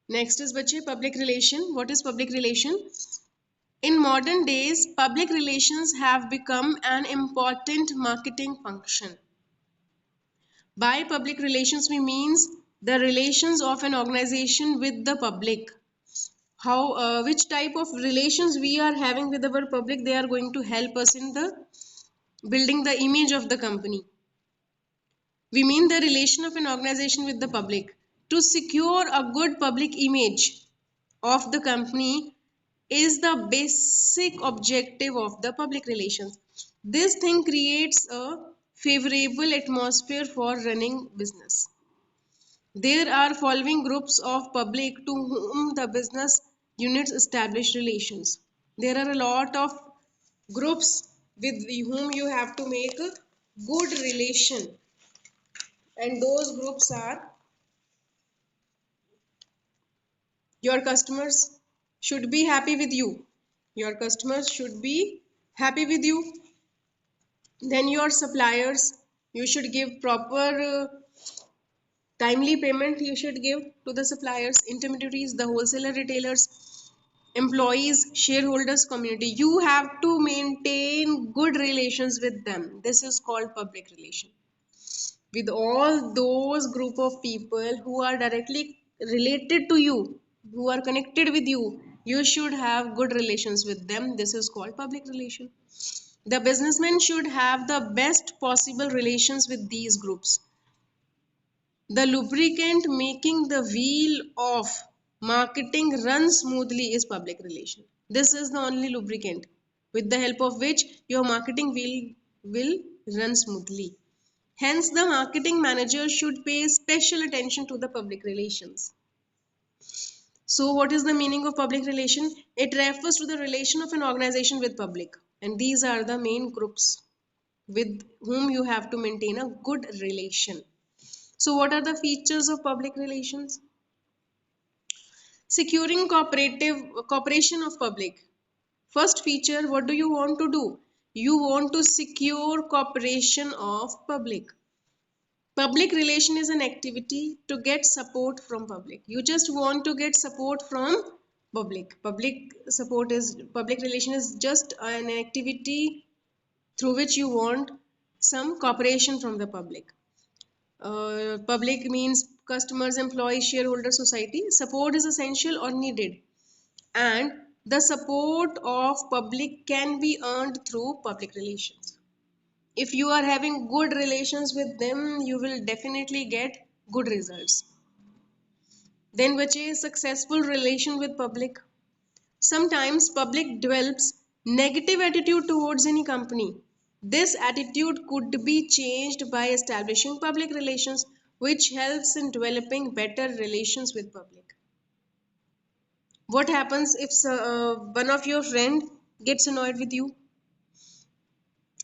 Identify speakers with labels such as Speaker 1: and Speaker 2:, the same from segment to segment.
Speaker 1: Next is बच्चे public relation. What is public relation? In modern days, public relations have become an important marketing function. By public relations, we means the relations of an organization with the public. Which type of relations we are having with our public, they are going to help us in the building the image of the company. We mean the relation of an organization with the public. To secure a good public image of the company is the basic objective of the public relations. This thing creates a favorable atmosphere for running business. There are following groups of public to whom the business units establish relations. There are a lot of groups with whom you have to make a good relation, and those groups are: your customers should be happy with you. Your customers should be happy with you. Then your suppliers, you should give proper timely payment. You should give to the suppliers, intermediaries, the wholesaler, retailers, employees, shareholders, community. You have to maintain good relations with them. This is called public relation. With all those group of people who are directly related to you, who are connected with you, you should have good relations with them. This is called public relation. The businessman should have the best possible relations with these groups. The lubricant making the wheel of marketing run smoothly is public relation. This is the only lubricant with the help of which your marketing will run smoothly. Hence, the marketing manager should pay special attention to the public relations. So, what is the meaning of public relation? It refers to the relation of an organization with public, and these are the main groups with whom you have to maintain a good relation. So, what are the features of public relations? Securing cooperation of public. First feature, what do you want to do? You want to secure cooperation of public. Public relation is an activity to get support from public. You just want to get support from public. Public relation is just an activity through which you want some cooperation from the public. Public means customers, employees, shareholders, society. Support is essential or needed, and the support of public can be earned through public relations. If you are having good relations with them, you will definitely get good results. Then which is successful relation with public. Sometimes public develops negative attitude towards any company. This attitude could be changed by establishing public relations, which helps in developing better relations with public. What happens if one of your friend gets annoyed with you?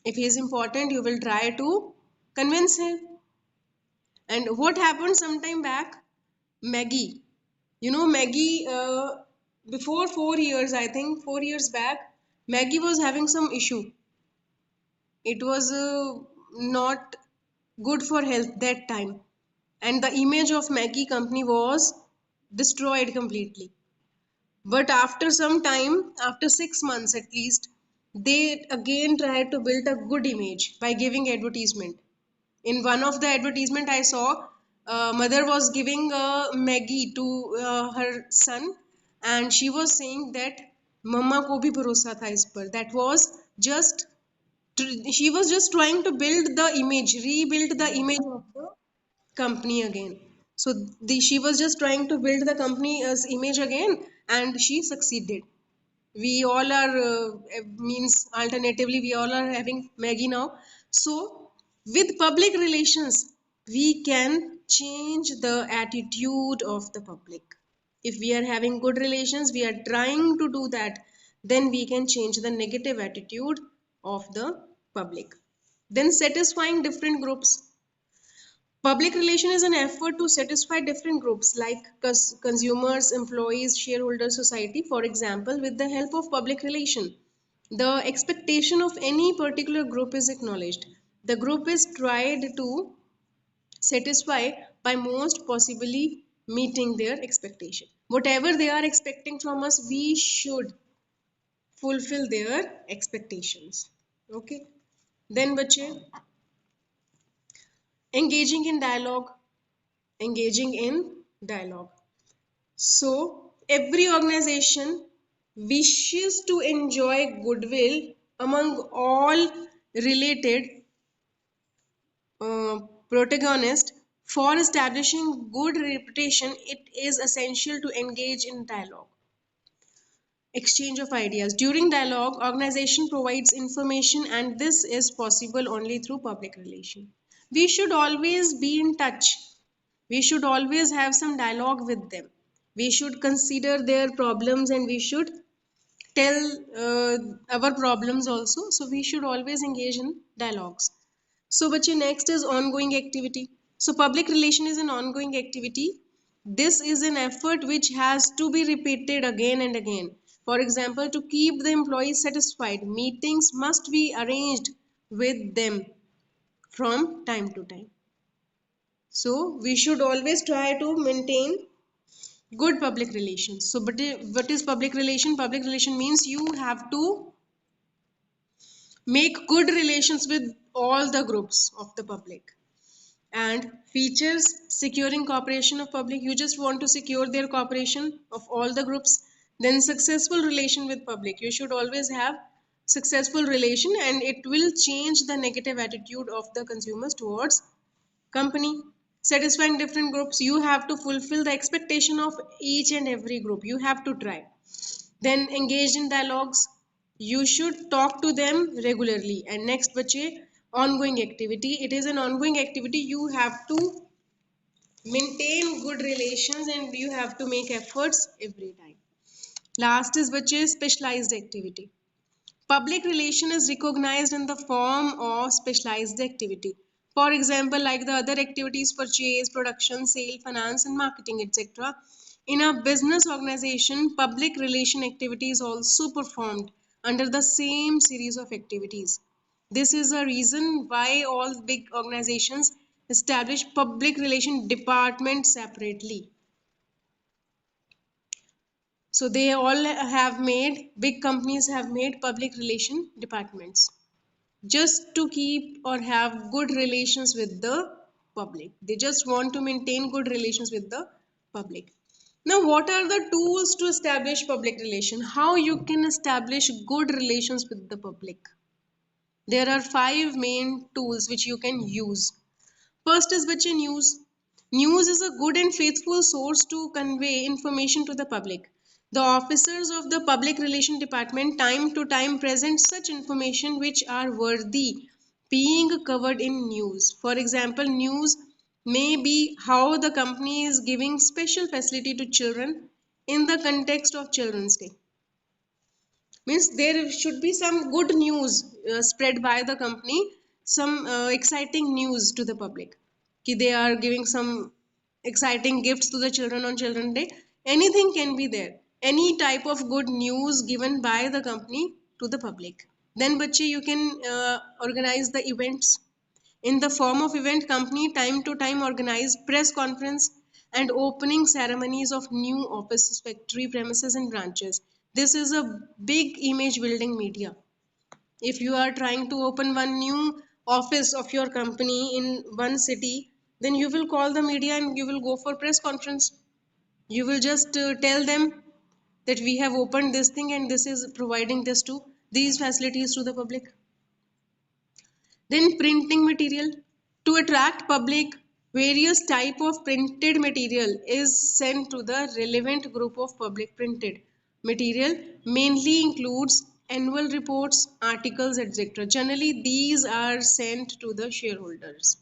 Speaker 1: If he is important, you will try to convince him. And what happened sometime back? Maggie. You know, Maggie, before 4 years, I think 4 years back, Maggie was having some issue. It was not good for health that time. And the image of Maggie company was destroyed completely. But after some time, after 6 months at least, they again tried to build a good image by giving advertisement. In one of the advertisement I saw, mother was giving Maggie to her son, and she was saying that mama ko bhi bharosa tha is par. That was just she was just trying to build the image, rebuild the image of the company again. So she was just trying to build the company as image again, and she succeeded. We all are means alternatively we all are having Maggie now. So with public relations, we can change the attitude of the public. If we are having good relations, we are trying to do that, then we can change the negative attitude of the public. Then satisfying different groups. Public relation is an effort to satisfy different groups like consumers, employees, shareholders, society. For example, with the help of public relation, the expectation of any particular group is acknowledged. The group is tried to satisfy by most possibly meeting their expectation. whatever they are expecting from us, we should fulfill their expectations. Okay. Then bache, engaging in dialogue. Engaging in dialogue. So every organization wishes to enjoy goodwill among all related uh, protagonists. For establishing good reputation, it is essential to engage in dialogue, exchange of ideas. During dialogue, organization provides information, and this is possible only through public relation. We should always be in touch. We should always have some dialogue with them. We should consider their problems, and we should tell our problems also. So we should always engage in dialogues. So bache, next is ongoing activity. So public relation is an ongoing activity. This is an effort which has to be repeated again and again. For example, to keep the employees satisfied, meetings must be arranged with them from time to time. So we should always try to maintain good public relations. So but what is public relation? Public relation means you have to make good relations with all the groups of the public. And features: securing cooperation of public, you just want to secure their cooperation of all the groups. Then successful relation with public, you should always have successful relation, and it will change the negative attitude of the consumers towards company. Satisfying different groups, you have to fulfill the expectation of each and every group, you have to try. Then engaged in dialogues, you should talk to them regularly. And next bache, ongoing activity, it is an ongoing activity. You have to maintain good relations, and you have to make efforts every time. Last is bache, specialized activity. Public relation is recognized in the form of specialized activity. For example, like the other activities: purchase, production, sale, finance, and marketing, etc. In a business organization, public relation activity is also performed under the same series of activities. This is a reason why all big organizations establish public relation departments separately. So they all have made, big companies have made public relation departments just to keep or have good relations with the public. They just want to maintain good relations with the public. Now, what are the tools to establish public relation? How you can establish good relations with the public? There are 5 main tools which you can use. First is which news. News is a good and faithful source to convey information to the public. The officers of the public relation department time to time present such information which are worthy being covered in news. For example, news may be how the company is giving special facility to children in the context of Children's Day. Means there should be some good news spread by the company, some exciting news to the public, कि they are giving some exciting gifts to the children on Children's Day. Anything can be there, any type of good news given by the company to the public. Then bache, you can organize the events. In the form of event, company time to time organize press conference and opening ceremonies of new offices, factory premises, and branches. This is a big image building media. If you are trying to open one new office of your company in one city, then you will call the media and you will go for press conference. You will just tell them that we have opened this thing and this is providing this to these facilities to the public. Then printing material. To attract public, various type of printed material is sent to the relevant group of public. Printed material mainly includes annual reports, articles, etc. Generally, these are sent to the shareholders.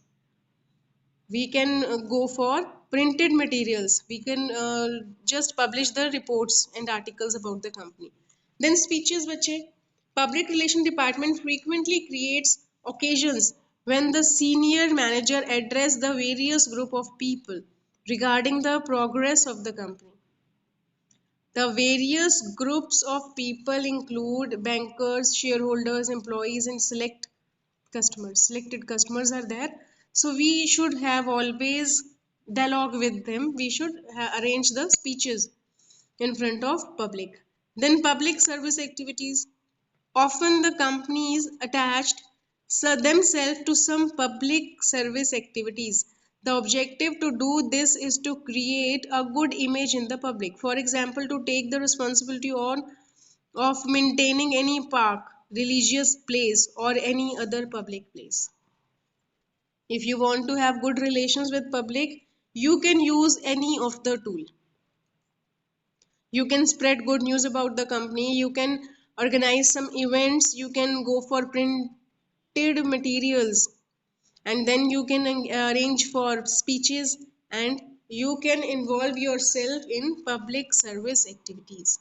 Speaker 1: We can go for printed materials. We can just publish the reports and articles about the company. Then speeches, bache. Public relation department frequently creates occasions when the senior manager address the various group of people regarding the progress of the company. The various groups of people include bankers, shareholders, employees, and selected customers are there. So we should have always dialogue with them. We should arrange the speeches. in front of public. Then public service activities. Often the companies attached themselves to some public service activities. The objective to do this is to create a good image in the public. For example, to take the responsibility on of maintaining any park, religious place or any other public place. If you want to have good relations with public, you can use any of the tool. You can spread good news about the company, you can organize some events, you can go for printed materials, and then you can arrange for speeches, and you can involve yourself in public service activities.